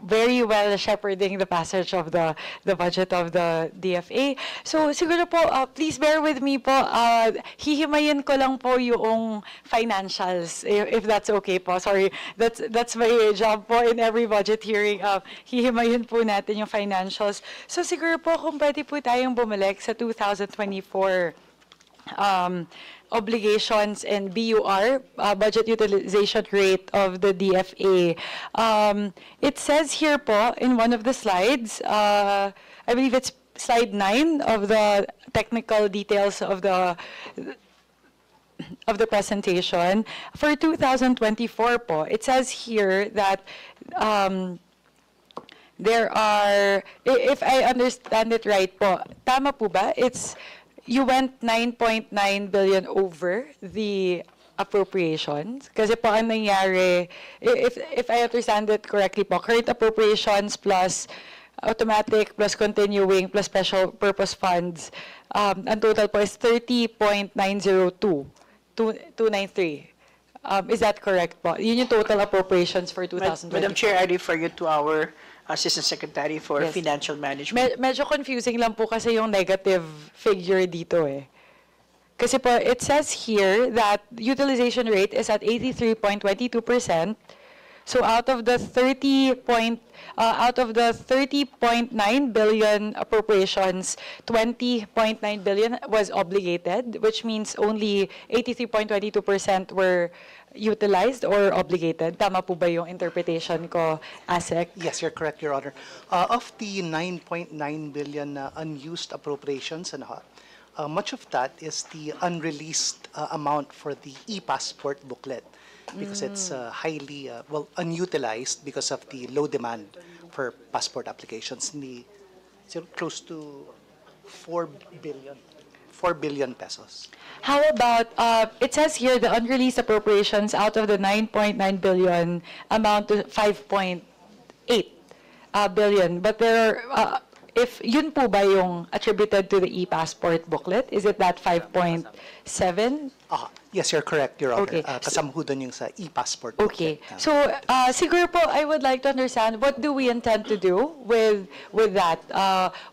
very well shepherding the passage of the budget of the DFA. So siguro po, please bear with me po. Hihimayin ko lang po yung financials, if that's okay po. Sorry, that's my job po in every budget hearing. Hihimayin po natin yung financials. So siguro po kung pwede po tayong bumalik sa 2024 obligations and BUR, budget utilization rate of the DFA. It says here po in one of the slides, I believe it's slide 9 of the technical details of the presentation. For 2024 po, it says here that there are, if I understand it right po, tama po ba? You went 9.9 billion over the appropriations. Kasi po ang nangyari, if I understand it correctly po, current appropriations plus automatic plus continuing plus special purpose funds, ang total po is 30.902,293. Is that correct po? Yun yung total appropriations for 2020. Madam Chair, I refer you to our Assistant Secretary for Yes. Financial Management. Medyo confusing lang po kasi yung negative figure dito eh. Kasi po, it says here that utilization rate is at 83.22%. So out of the 30.9 billion appropriations, 20.9 billion was obligated, which means only 83.22% were utilized or obligated. Tama po ba yung interpretation ko, ASEC? Yes, you're correct, Your Honor. Of the 9.9 billion unused appropriations, much of that is the unreleased amount for the e-passport booklet because it's highly, unutilized because of the low demand for passport applications. Close to 4 billion pesos. How about, it says here the unreleased appropriations out of the 9.9 billion amount to 5.8 billion. But there are, if yun po ba yung attributed to the e-passport booklet, is it that 5.7? Yes, you're correct, Your Honor. Okay. Kasama ho doon yung sa e-passport Okay. booklet. So, siguro po, I would like to understand, what do we intend to do with that?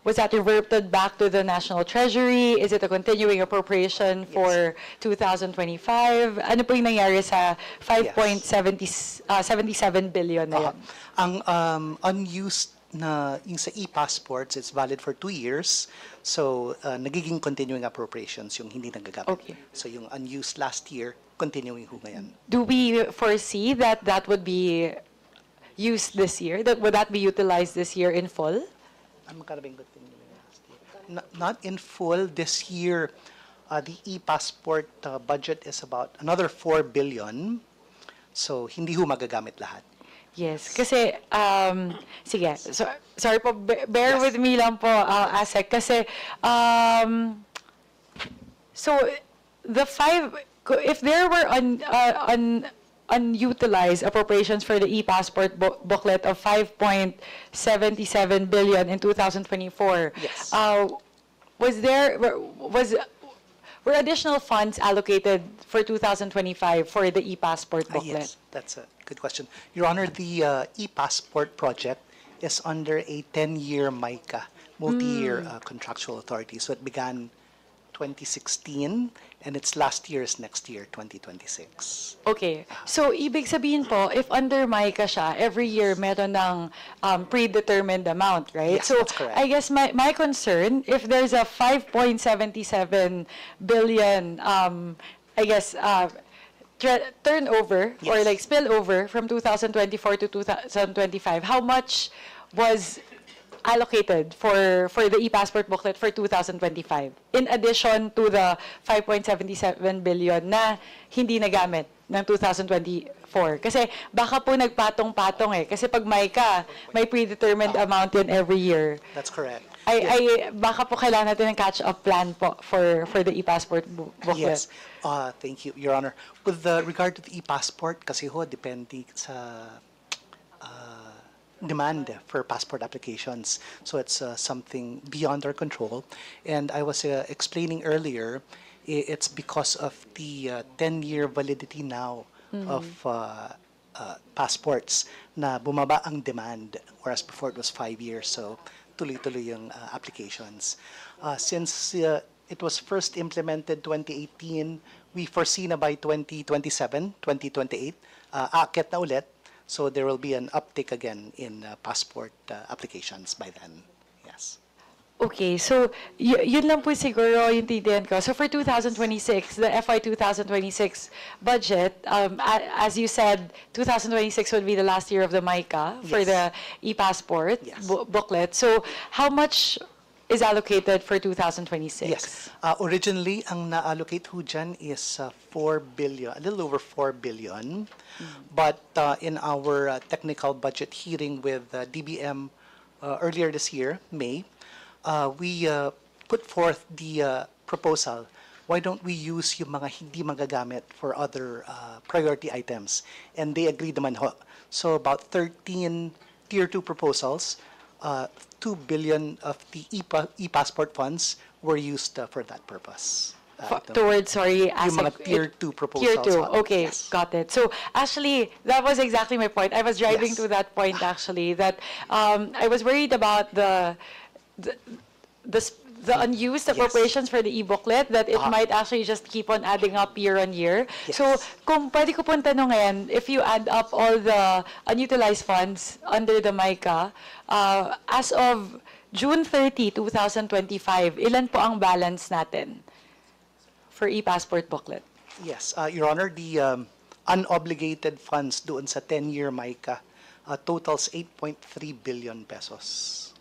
Was that reverted back to the National Treasury? Is it a continuing appropriation for 2025? Ano po yung nangyari sa 5.77 billion na yun? Ang unused na yung sa e-passports, it's valid for 2 years. So, nagiging continuing appropriations yung hindi nagagamit. Okay. So, yung unused last year, continuing ho ngayon. Do we foresee that that would be used this year? Would that be utilized this year in full? Magkano ba yung continuing last year? Not in full. This year, the e-passport budget is about another 4 billion. So, hindi ho magagamit lahat. Yes, kasi, sige, so, sorry po, bear with me lang po, ASEC, kasi, so, if there were unutilized appropriations for the e-passport booklet of 5.77 billion in 2024, Yes. were additional funds allocated for 2025 for the e-passport booklet? Yes, that's a good question. Your Honor, the e-passport project is under a 10-year MICA, multi-year contractual authority. So it began 2016, and its last year is next year, 2026. Okay. So, ibig sabihin po, if under MICA siya, every year meron ng predetermined amount, right? Yes, so, that's correct. I guess my concern, if there's a 5.77 billion, I guess, turnover or Yes. like spillover from 2024 to 2025, how much was allocated for the e-passport booklet for 2025 in addition to the 5.77 billion na hindi nagamit ng 2024? Kasi baka po nagpatong-patong eh. Kasi pag MICA, may predetermined amount yun every year. That's correct. Baka po kailangan natin ng catch-up plan po for the e-passport booklet. Yes. Thank you, Your Honor. With regard to the e-passport, kasi ho, depende sa demand for passport applications. So it's something beyond our control. And I was explaining earlier, it's because of the 10-year validity now of passports na bumaba ang demand, whereas before it was 5 years, so tuloy-tuloy yung applications. Since it was first implemented 2018, we foresee na by 2027, 2028, aakyat na ulit, so there will be an uptick again in passport applications by then. Yes. Okay, so yun lang po siguro yung tindihan ko. So for 2026, the FY 2026 budget, as you said, 2026 would be the last year of the MICA for Yes. the e-passport Yes. booklet. So how much is allocated for 2026? Yes. Originally, ang na-allocate ho dyan is 4 billion, a little over 4 billion. But in our technical budget hearing with DBM earlier this year, May, we put forth the proposal, why don't we use yung mga hindi magagamit for other priority items? And they agreed naman ho. So about 13 Tier 2 proposals, 2 billion of the e-passport funds were used for that purpose. Towards, sorry, Yung mga Tier 2 proposals. Tier 2, okay, Yes. got it. So actually, that was exactly my point. I was driving Yes. to that point actually, that I was worried about the unused Yes. appropriations for the e-booklet, that it might actually just keep on adding up year on year. Yes. So kung pwede ko pong tanungin, if you add up all the unutilized funds under the MICA, as of June 30, 2025, ilan po ang balance natin for e-passport booklet? Yes, Your Honor, the unobligated funds doon sa 10-year MICA totals 8.3 billion pesos.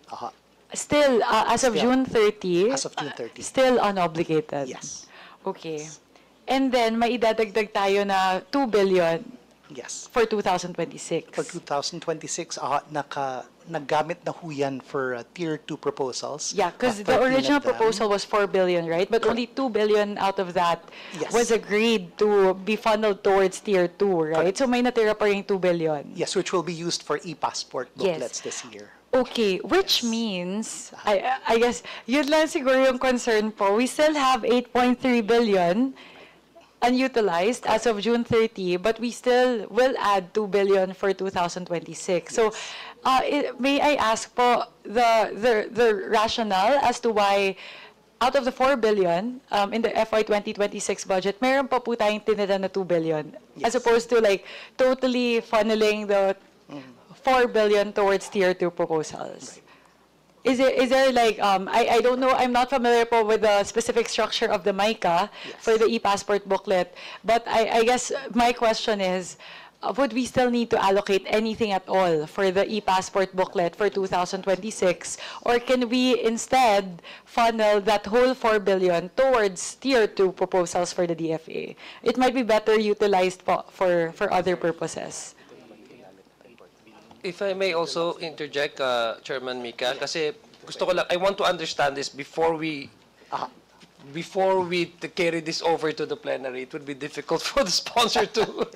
Aha. Still, as of Still. June 30, As of June 30. still unobligated. Yes. Okay. And then, maidadagdag tayo na 2 billion Yes. for 2026. For 2026, naggamit na ho yan for Tier 2 proposals. Yeah, because the 13 original of them. proposal was 4 billion, right? But only 2 billion out of that Yes. was agreed to be funneled towards Tier 2, right? Correct. So may natira pa rin 2 billion. Yes, which will be used for e-passport Yes. booklets this year. Okay, which means, I guess, yun lang siguro yung concern po. We still have 8.3 billion unutilized as of June 30, but we still will add 2 billion for 2026. So, may I ask po the rationale as to why out of the 4 billion in the FY 2026 budget, meron pa po tayong tinira na 2 billion as Yes. opposed to like totally funneling the 4 billion towards Tier 2 proposals. Is there like, I don't know, I'm not familiar po with the specific structure of the MICA for the e-passport booklet, but I guess my question is, would we still need to allocate anything at all for the e-passport booklet for 2026, or can we instead funnel that whole 4 billion towards Tier 2 proposals for the DFA? It might be better utilized po for other purposes. If I may also interject, Chairman Mika, kasi gusto ko lang, I want to understand this before we carry this over to the plenary. It would be difficult for the sponsor to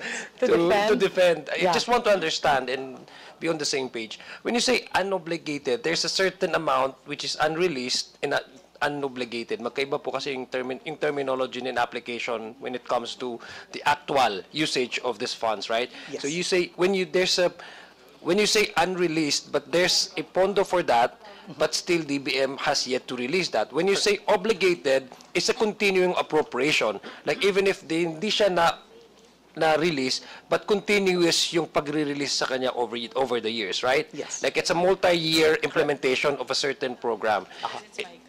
defend. I Yeah. just want to understand and be on the same page. When you say unobligated, there's a certain amount which is unreleased and unobligated. Magkaiba po kasi yung terminology in application when it comes to the actual usage of these funds, right? Yes. So you say when you say unreleased, but there's a pondo for that, but still DBM has yet to release that. When you say obligated, it's a continuing appropriation. Like even if hindi siya na-release, but continuous yung pagre-release sa kanya over the years, right? Yes. Like it's a multi-year implementation of a certain program.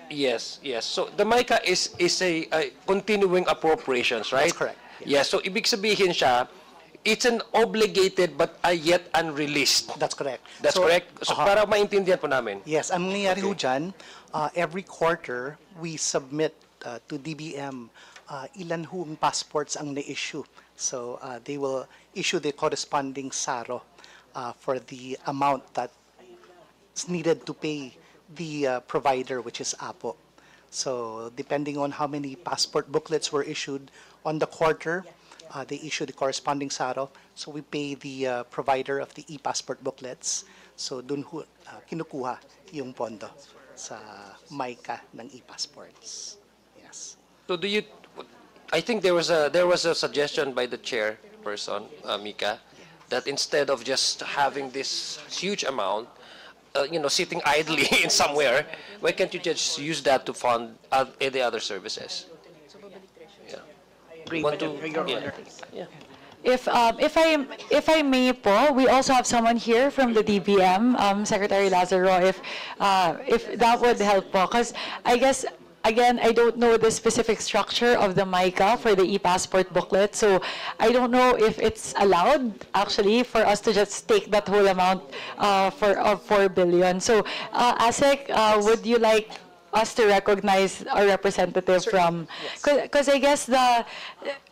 Yes, yes. So the MICA is a continuing appropriations, right? That's correct. Yes. So ibig sabihin siya, it's an obligated but yet unreleased. That's correct. That's So, correct? So para maintindihan po namin. Yes, ang nangyayari ho dyan, every quarter, we submit to DBM ilan hong passports ang na-issue. So they will issue the corresponding SARO for the amount that's needed to pay the provider, which is APO. So depending on how many passport booklets were issued on the quarter, they issue the corresponding SARO. So we pay the provider of the e-passport booklets. So dun kinukuha yung pondo sa MICA ng e-passports. Yes. So I think there was a suggestion by the chair person, Mika, that instead of just having this huge amount, sitting idly in somewhere, why can't you just use that to fund any other services? Yeah. Agree, Want to- Your yeah. Honor. Yeah. If I may po, we also have someone here from the DBM, Secretary Lazaro, if that would help po, because I guess, again, I don't know the specific structure of the MICA for the e-passport booklet, so I don't know if it's allowed, actually, for us to just take that whole amount of 4 billion. So, ASEC, would you like us to recognize our representative from, because I guess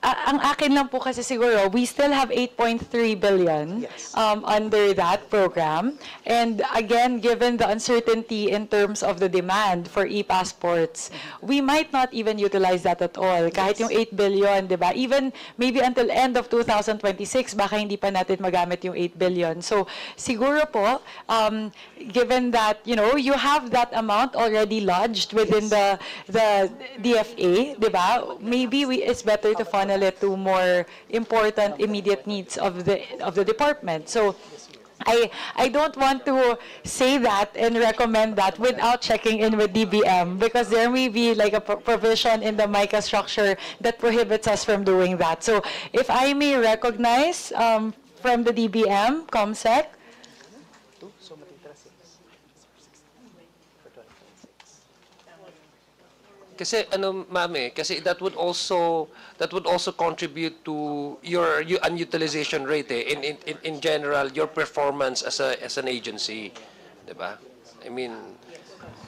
ang akin lang po kasi siguro, we still have 8.3 billion Yes. under that program. And again, given the uncertainty in terms of the demand for e-passports, we might not even utilize that at all. Kahit yung 8 billion, di ba? Even maybe until end of 2026, baka hindi pa natin magamit yung 8 billion. So siguro po, given that, you have that amount already lodged within the DFA, di ba? Maybe it's better to funnel it to more important immediate needs of the department. So I don't want to say that and recommend that without checking in with DBM, because there may be like a provision in the MICA structure that prohibits us from doing that. So if I may recognize from the DBM, COMSEC, Kasi ma'am, kasi that would also contribute to your unutilization rate in general, your performance as an agency, 'di ba? I mean,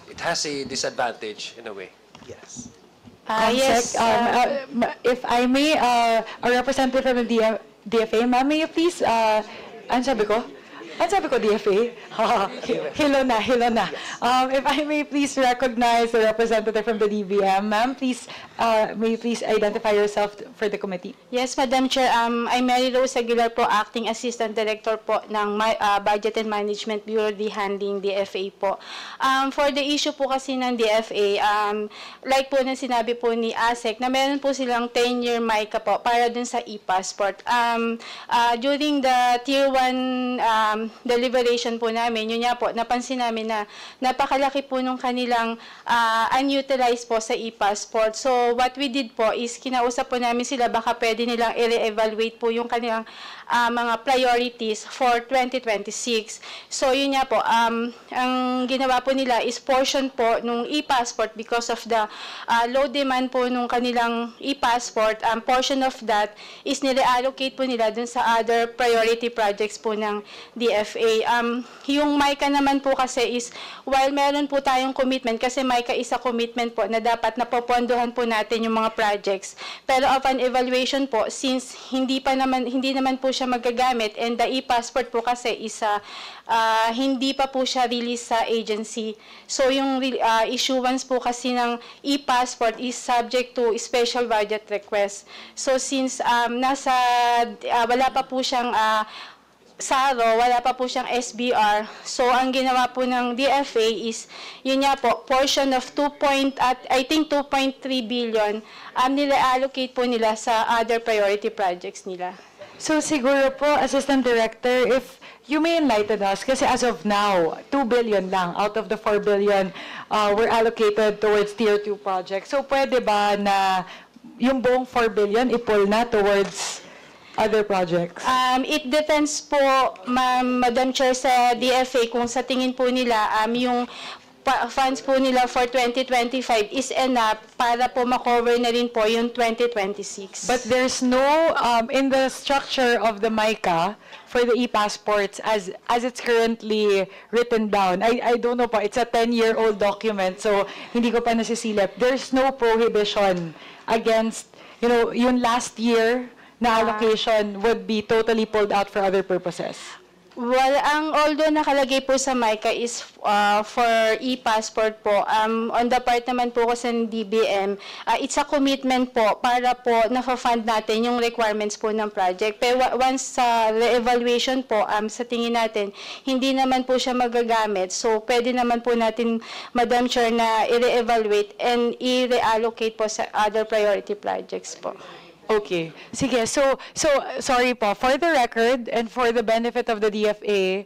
it has a disadvantage in a way. Yes. COMSEC, if I may, a representative from the DFA, ma'am, may you please, ano sabi ko? DFA? Hilo na. If I may please recognize the representative from the DBM, ma'am, please, may you please identify yourself for the committee? Yes, Madam Chair. I'm Mary Rose Aguilar po, Acting Assistant Director po ng Budget and Management Bureau D handling DFA po. For the issue po kasi ng DFA, like po na sinabi po ni ASEC, na meron po silang 10-year MICA po para dun sa e-passport. During the Tier 1 deliberation po namin, yun nga po, napansin namin na napakalaki po nung kanilang unutilized po sa e-passport. So, what we did po is kinausap po namin sila, baka pwede nilang i-re-evaluate po yung kanilang mga priorities for 2026. So, yun nga po, ang ginawa po nila is portion po nung e-passport because of the low demand po nung kanilang e-passport. Portion of that is nire-allocate po nila dun sa other priority projects po ng DFA. Yung MICA naman po kasi is, while meron po tayong commitment, kasi MICA is a commitment po na dapat napopondohan po natin yung mga projects. Pero upon evaluation po, since hindi naman po siya magagamit, and the e-passport po kasi is hindi pa po siya release sa agency. So yung issuance po kasi ng e-passport is subject to special budget request. So since wala pa po siyang SARO, wala pa po siyang SBR. So, ang ginawa po ng DFA is, yun nga po, portion of 2.3 billion, nila-allocate po nila sa other priority projects nila. So siguro po, Assistant Director, if you may enlighten us, kasi as of now, 2 billion lang out of the 4 billion were allocated towards Tier 2 projects. So pwede ba na yung buong 4 billion i-pull na towards other projects? It depends po, Madam Chair, sa DFA kung sa tingin po nila yung funds po nila for 2025 is enough para po makover na rin po yung 2026. But there's no, in the structure of the MICA for the e-passports as it's currently written down, I don't know po, it's a 10-year-old document, so hindi ko pa nasisilip. There's no prohibition against, yung last year na allocation would be totally pulled out for other purposes. Well, although nakalagay po sa MICA is for e-passport po, on the part naman po kasi ng DBM, it's a commitment po para po na-fund natin yung requirements po ng project. Pero once sa re-evaluation po, sa tingin natin, hindi naman po siya magagamit. So, pwede naman po natin, Madam Chair, na i-re-evaluate and i-reallocate po sa other priority projects po. Okay. Sige, so sorry po, for the record and for the benefit of the DFA,